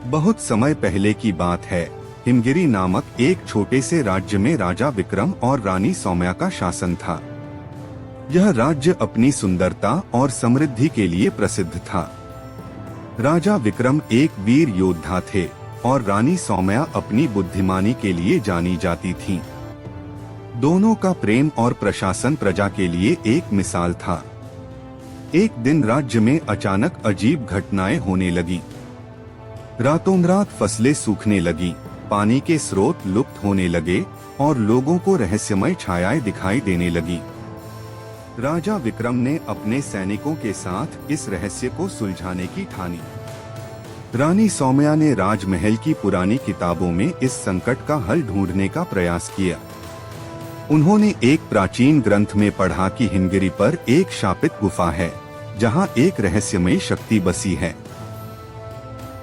बहुत समय पहले की बात है। हिमगिरी नामक एक छोटे से राज्य में राजा विक्रम और रानी सौम्या का शासन था। यह राज्य अपनी सुंदरता और समृद्धि के लिए प्रसिद्ध था। राजा विक्रम एक वीर योद्धा थे और रानी सौम्या अपनी बुद्धिमानी के लिए जानी जाती थीं। दोनों का प्रेम और प्रशासन प्रजा के लिए एक मिसाल था। एक दिन राज्य में अचानक अजीब घटनाएं होने लगी। रातों रात फसलें सूखने लगी, पानी के स्रोत लुप्त होने लगे और लोगों को रहस्यमय छायाएं दिखाई देने लगी। राजा विक्रम ने अपने सैनिकों के साथ इस रहस्य को सुलझाने की ठानी। रानी सौम्या ने राजमहल की पुरानी किताबों में इस संकट का हल ढूंढने का प्रयास किया। उन्होंने एक प्राचीन ग्रंथ में पढ़ा कि हिमगिरी पर एक शापित गुफा है, जहां एक रहस्यमय शक्ति बसी है।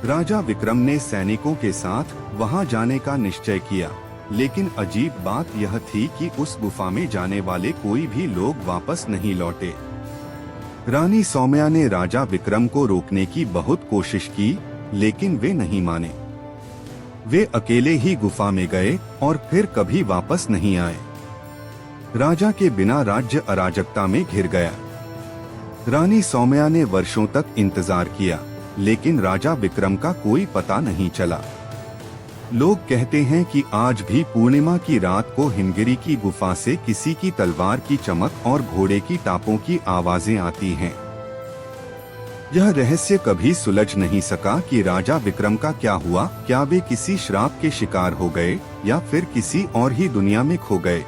राजा विक्रम ने सैनिकों के साथ वहां जाने का निश्चय किया, लेकिन अजीब बात यह थी कि उस गुफा में जाने वाले कोई भी लोग वापस नहीं लौटे। रानी सौम्या ने राजा विक्रम को रोकने की बहुत कोशिश की, लेकिन वे नहीं माने। वे अकेले ही गुफा में गए और फिर कभी वापस नहीं आए। राजा के बिना राज्य अराजकता में घिर गया। रानी सौम्या ने वर्षों तक इंतजार किया, लेकिन राजा विक्रम का कोई पता नहीं चला। लोग कहते हैं कि आज भी पूर्णिमा की रात को हिमगिरी की गुफा से किसी की तलवार की चमक और घोड़े की टापों की आवाजें आती हैं। यह रहस्य कभी सुलझ नहीं सका कि राजा विक्रम का क्या हुआ। क्या वे किसी श्राप के शिकार हो गए या फिर किसी और ही दुनिया में खो गए।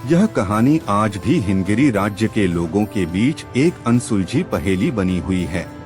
यह कहानी आज भी हिमगिरी राज्य के लोगों के बीच एक अनसुलझी पहेली बनी हुई है।